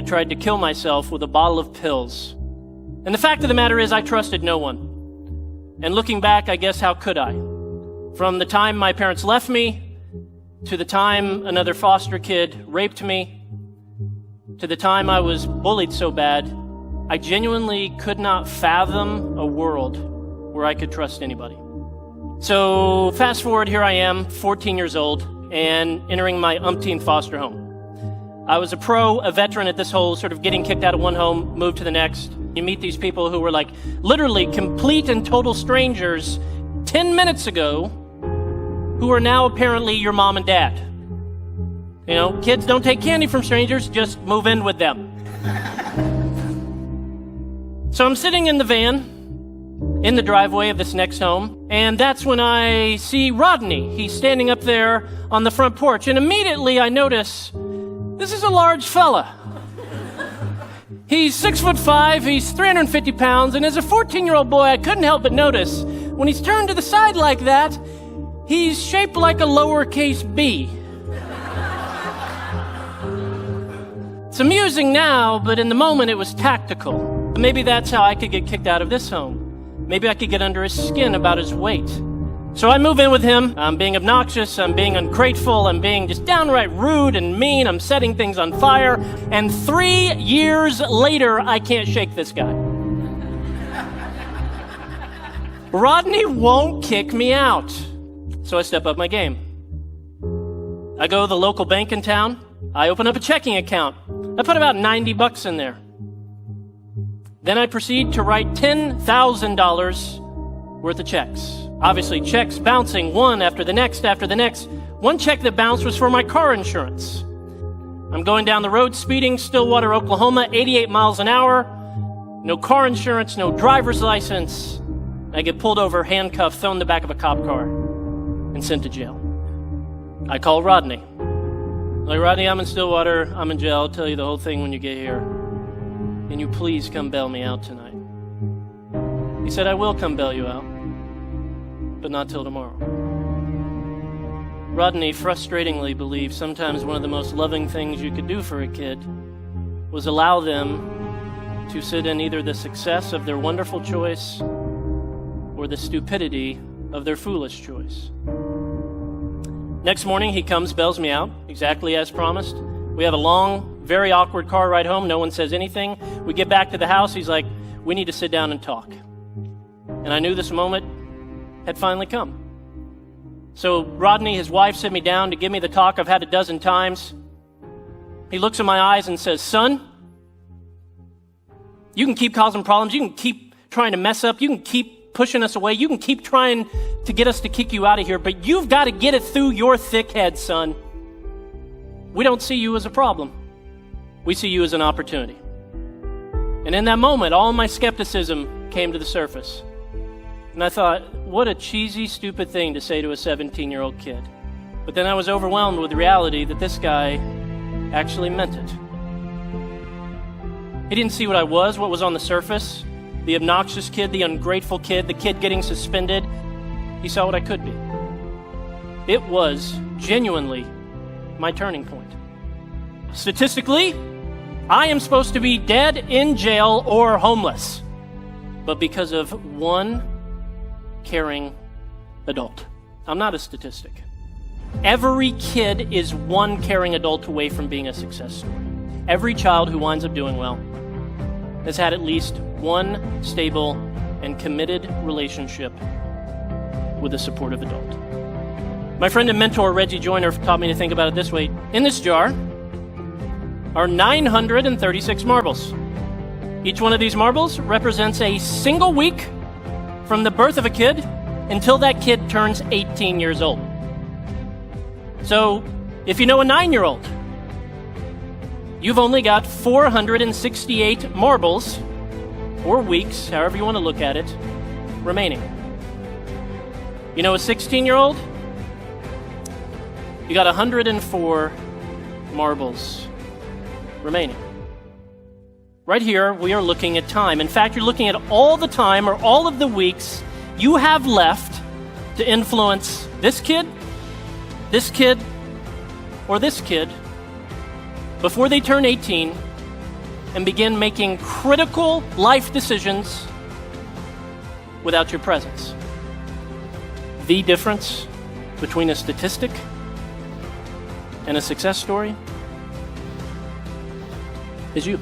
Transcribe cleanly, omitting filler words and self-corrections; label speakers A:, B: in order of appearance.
A: tried to kill myself with a bottle of pills. And the fact of the matter is I trusted no one. And looking back, I guess, how could I? From the time my parents left me, to the time another foster kid raped me, to the time I was bullied so bad, I genuinely could not fathom a world where I could trust anybody. So fast forward, here I am, 14 years old, and entering my umpteenth foster home. I was a veteran at this whole sort of getting kicked out of one home, moved to the next. You meet these people who were like literally complete and total strangers 10 minutes ago who are now apparently your mom and dad. You know, kids don't take candy from strangers, just move in with them. So I'm sitting in the van in the driveway of this next home, and that's when I see Rodney. He's standing up there on the front porch, and immediately I notice this is a large fella. He's 6'5", he's 350 pounds, and as a 14-year-old boy, I couldn't help but notice when he's turned to the side like that, he's shaped like a lowercase b. It's amusing now, but in the moment it was tactical. Maybe that's how I could get kicked out of this home. Maybe I could get under his skin about his weight. So I move in with him. I'm being obnoxious, I'm being ungrateful, I'm being just downright rude and mean, I'm setting things on fire, and 3 years later, I can't shake this guy. Rodney won't kick me out. So I step up my game. I go to the local bank in town, I open up a checking account. I put about $90 in there. Then I proceed to write $10,000 worth of checks. Obviously, checks bouncing one after the next after the next. One check that bounced was for my car insurance. I'm going down the road speeding, Stillwater, Oklahoma, 88 miles an hour. No car insurance, no driver's license. I get pulled over, handcuffed, thrown in the back of a cop car, and sent to jail. I call Rodney. Like, Rodney, I'm in Stillwater, I'm in jail, I'll tell you the whole thing when you get here. Can you please come bail me out tonight? He said, I will come bail you out, but not till tomorrow. Rodney frustratingly believed sometimes one of the most loving things you could do for a kid was allow them to sit in either the success of their wonderful choice or the stupidity of their foolish choice. Next morning, he comes, bails me out, exactly as promised. We have a long, very awkward car ride home. No one says anything. We get back to the house. He's like, we need to sit down and talk. And I knew this moment had finally come. So Rodney, his wife, sit me down to give me the talk I've had a dozen times. He looks in my eyes and says, son, you can keep causing problems. You can keep trying to mess up. You can keep pushing us away. You can keep trying to get us to kick you out of here, but you've got to get it through your thick head, son. We don't see you as a problem. We see you as an opportunity. And in that moment, all my skepticism came to the surface. And I thought, what a cheesy, stupid thing to say to a 17-year-old kid. But then I was overwhelmed with the reality that this guy actually meant it. He didn't see what I was, what was on the surface. The obnoxious kid, the ungrateful kid, the kid getting suspended. He saw what I could be. It was genuinely my turning point. Statistically, I am supposed to be dead, in jail, or homeless. But because of one caring adult. I'm not a statistic. Every kid is one caring adult away from being a success story. Every child who winds up doing well has had at least one stable and committed relationship with a supportive adult. My friend and mentor, Reggie Joyner, taught me to think about it this way. In this jar are 936 marbles. Each one of these marbles represents a single week from the birth of a kid until that kid turns 18 years old. So, if you know a 9-year-old, you've only got 468 marbles, or weeks, however you want to look at it, remaining. You know a 16-year-old? You got 104 marbles remaining. Right here, we are looking at time. In fact, you're looking at all the time or all of the weeks you have left to influence this kid, or this kid before they turn 18 and begin making critical life decisions without your presence. The difference between a statistic and a success story is you.